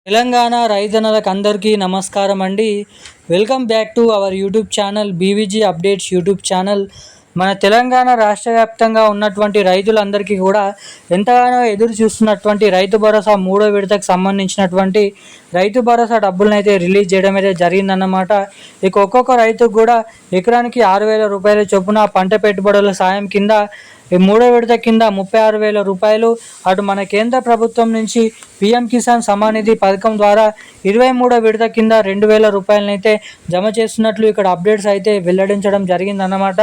తెలంగాణ రైతన్నలకు అందరికీ నమస్కారం అండి. Welcome back to our YouTube channel BVG updates YouTube channel. మన తెలంగాణ రాష్ట్ర వ్యాప్తంగా ఉన్నటువంటి రైతులందరికీ కూడా ఎంతగానో ఎదురు చూస్తున్నటువంటి రైతు భరోసా మూడో విడతకు సంబంధించినటువంటి రైతు భరోసా డబ్బులను అయితే రిలీజ్ చేయడం అయితే జరిగిందన్నమాట. ఇక ఒక్కొక్క రైతుకు కూడా ఎకరానికి 6,000 రూపాయల చొప్పున పంట పెట్టుబడుల సాయం కింద ఈ మూడో విడత కింద 36,000 రూపాయలు, అటు మన కేంద్ర ప్రభుత్వం నుంచి పీఎం కిసాన్ సమ్మాన్ నిధి పథకం ద్వారా 23వ విడత కింద 2,000 రూపాయలనైతే జమ చేస్తున్నట్లు ఇక్కడ అప్డేట్స్ అయితే వెల్లడించడం జరిగిందన్నమాట.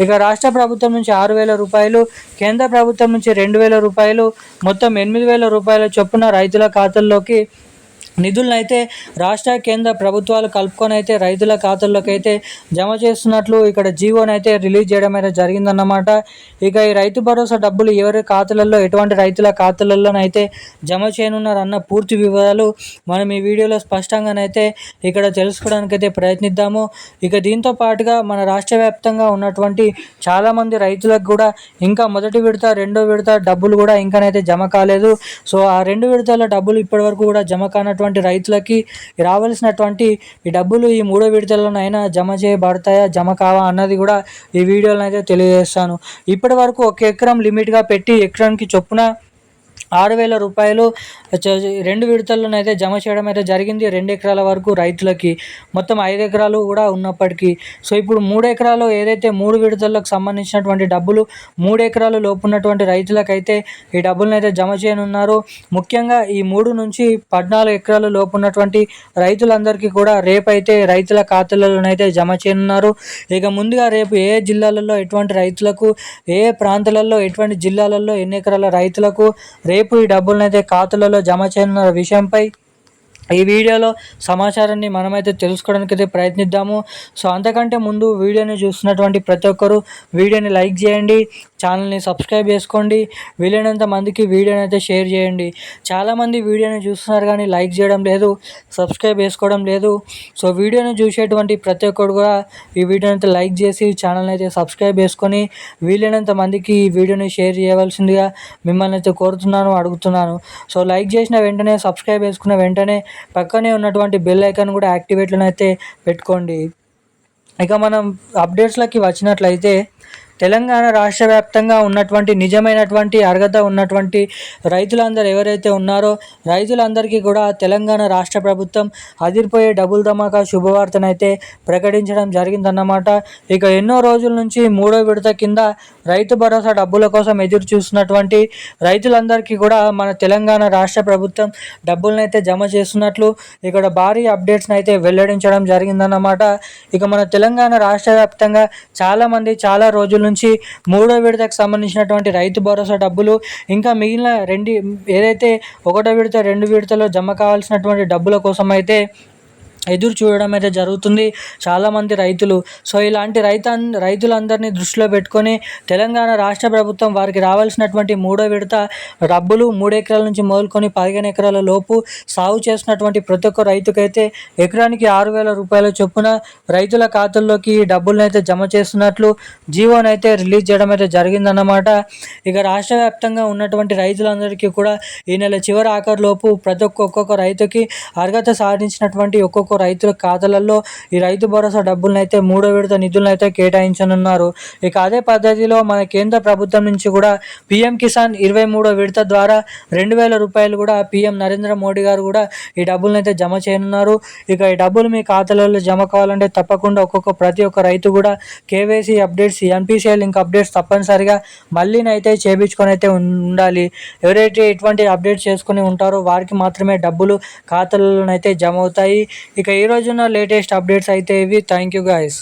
ఇక రాష్ట్ర ప్రభుత్వం నుంచి 6,000 రూపాయలు, కేంద్ర ప్రభుత్వం నుంచి 2,000 రూపాయలు, మొత్తం 8,000 రూపాయల చొప్పున రైతుల ఖాతాల్లోకి నిధులను అయితే రాష్ట్ర కేంద్ర ప్రభుత్వాలు కలుపుకొని అయితే రైతుల ఖాతాల్లోకి అయితే జమ చేస్తున్నట్లు ఇక్కడ జీవోనైతే రిలీజ్ చేయడం అయితే జరిగిందన్నమాట. ఇక ఈ రైతు భరోసా డబ్బులు ఎవరి ఖాతాలలో, ఎటువంటి రైతుల ఖాతాలలోనైతే జమ చేయనున్నారన్న పూర్తి వివరాలు మనం ఈ వీడియోలో స్పష్టంగానైతే ఇక్కడ తెలుసుకోవడానికి అయితే ప్రయత్నిద్దాము. ఇక దీంతో పాటుగా మన రాష్ట్ర వ్యాప్తంగా ఉన్నటువంటి చాలామంది రైతులకు కూడా ఇంకా మొదటి విడత, రెండో విడత డబ్బులు కూడా ఇంకానైతే జమ కాలేదు. సో ఆ 2 విడతల డబ్బులు ఇప్పటివరకు కూడా జమ కానటువంటి రైతులకి రావాల్సినటువంటి ఈ డబ్బులు ఈ మూడో విడతలోనైనా జమ చేయబడతాయా, జమ కావా అన్నది కూడా ఈ వీడియోలో అయితే తెలియజేస్తాను. ఇప్పటి వరకు ఒక ఎకరం లిమిట్గా పెట్టి ఎకరానికి చొప్పున 6,000 రూపాయలు 2 విడతల్లోనైతే జమ చేయడం అయితే జరిగింది. 2 ఎకరాల వరకు రైతులకి మొత్తం 5 ఎకరాలు కూడా ఉన్నప్పటికీ. సో ఇప్పుడు 3 ఎకరాలు ఏదైతే 3 విడతలకు సంబంధించినటువంటి డబ్బులు 3 ఎకరాలు లోపు ఉన్నటువంటి రైతులకైతే ఈ డబ్బులను అయితే జమ చేయనున్నారు. ముఖ్యంగా ఈ 3 నుంచి 14 ఎకరాల లోపు ఉన్నటువంటి రైతులందరికీ కూడా రేపైతే రైతుల ఖాతాలలోనైతే జమ చేయనున్నారు. ఇక ముందుగా రేపు ఏ జిల్లాలలో ఎటువంటి రైతులకు, ఏ ప్రాంతాలలో ఎటువంటి జిల్లాలలో ఎన్ని ఎకరాల రైతులకు రేపు ఈ డబ్బులను అయితే ఖాతాలలో జమ చేయనున్న విషయంపై ఈ వీడియోలో సమాచారాన్ని మనమైతే తెలుసుకోవడానికి అయితే ప్రయత్నిద్దాము. సో అంతకంటే ముందు వీడియోని చూస్తున్నటువంటి ప్రతి ఒక్కరూ వీడియోని లైక్ చేయండి, ఛానల్ని సబ్స్క్రైబ్ చేసుకోండి, వీలైనంత మందికి వీడియోని అయితే షేర్ చేయండి. చాలామంది వీడియోని చూస్తున్నారు కానీ లైక్ చేయడం లేదు, సబ్స్క్రైబ్ చేసుకోవడం లేదు. సో వీడియోని చూసేటువంటి ప్రతి ఒక్కరు కూడా ఈ వీడియోని అయితే లైక్ చేసి ఛానల్ని అయితే సబ్స్క్రైబ్ చేసుకొని వీలైనంత మందికి ఈ వీడియోని షేర్ చేయవలసిందిగా మిమ్మల్ని అయితే కోరుతున్నాను, అడుగుతున్నాను. సో లైక్ చేసిన వెంటనే, సబ్స్క్రైబ్ చేసుకున్న వెంటనే పక్కనే ఉన్నటువంటి బెల్ ఐకాన్ కూడా యాక్టివేట్లను అయితే పెట్టుకోండి. ఇక మనం అప్డేట్స్లోకి వచ్చినట్లయితే తెలంగాణ రాష్ట్ర వ్యాప్తంగా ఉన్నటువంటి నిజమైనటువంటి అర్హత ఉన్నటువంటి రైతులందరూ ఎవరైతే ఉన్నారో రైతులందరికీ కూడా తెలంగాణ రాష్ట్ర ప్రభుత్వం అదిరిపోయే డబుల్ ధమాకా శుభవార్తనైతే ప్రకటించడం జరిగిందన్నమాట. ఇక ఎన్నో రోజుల నుంచి మూడో విడత కింద రైతు భరోసా డబ్బుల కోసం ఎదురు చూస్తున్నటువంటి రైతులందరికీ కూడా మన తెలంగాణ రాష్ట్ర ప్రభుత్వం డబ్బులనైతే జమ చేస్తున్నట్లు ఇక్కడ భారీ అప్డేట్స్ని అయితే వెల్లడించడం జరిగిందన్నమాట. ఇక మన తెలంగాణ రాష్ట్ర వ్యాప్తంగా చాలామంది చాలా రోజుల నుంచి మూడో విడతకు సంబంధించినటువంటి రైతు భరోసా డబ్బులు ఇంకా మిగిలిన ఏదైతే ఒకటో విడత, 2 విడతలో జమ కావాల్సినటువంటి డబ్బుల కోసం అయితే ఎదురు చూడడం అయితే జరుగుతుంది చాలామంది రైతులు. సో ఇలాంటి రైతులందరినీ దృష్టిలో పెట్టుకొని తెలంగాణ రాష్ట్ర ప్రభుత్వం వారికి రావాల్సినటువంటి మూడో విడత డబ్బులు 3 ఎకరాల నుంచి మొదలుకొని 15 ఎకరాల లోపు సాగు చేసినటువంటి ప్రతి ఒక్క రైతుకైతే ఎకరానికి 6,000 రూపాయల చొప్పున రైతుల ఖాతాల్లోకి ఈ డబ్బులను అయితే జమ చేస్తున్నట్లు జీవోనైతే రిలీజ్ చేయడం అయితే జరిగిందన్నమాట. ఇక రాష్ట్ర వ్యాప్తంగా ఉన్నటువంటి రైతులందరికీ కూడా ఈ నెల చివరి ఆఖరులోపు ప్రతి ఒక్కొక్క రైతుకి అర్హత సాధించినటువంటి ఒక్కొక్క రైతుల ఖాతాలలో ఈ రైతు భరోసా డబ్బులను అయితే మూడో విడత నిధులను అయితే కేటాయించనున్నారు. ఇక అదే పద్ధతిలో మన కేంద్ర ప్రభుత్వం నుంచి కూడా పీఎం కిసాన్ 23వ విడత ద్వారా 2,000 రూపాయలు కూడా పీఎం నరేంద్ర మోడీ గారు కూడా ఈ డబ్బులను అయితే జమ చేయనున్నారు. ఇక ఈ డబ్బులు మీ ఖాతాలలో జమ కావాలంటే తప్పకుండా ప్రతి ఒక్క రైతు కూడా KYC updates, NPCI link updates తప్పనిసరిగా మళ్ళీనైతే చేయించుకొని అయితే ఉండాలి. ఎవరైతే ఇటువంటి అప్డేట్స్ చేసుకుని ఉంటారో వారికి మాత్రమే డబ్బులు ఖాతాలలోనైతే జమ అవుతాయి. ఇక ఈ రోజున లేటెస్ట్ అప్డేట్స్ అయితే ఇవి. Thank you guys.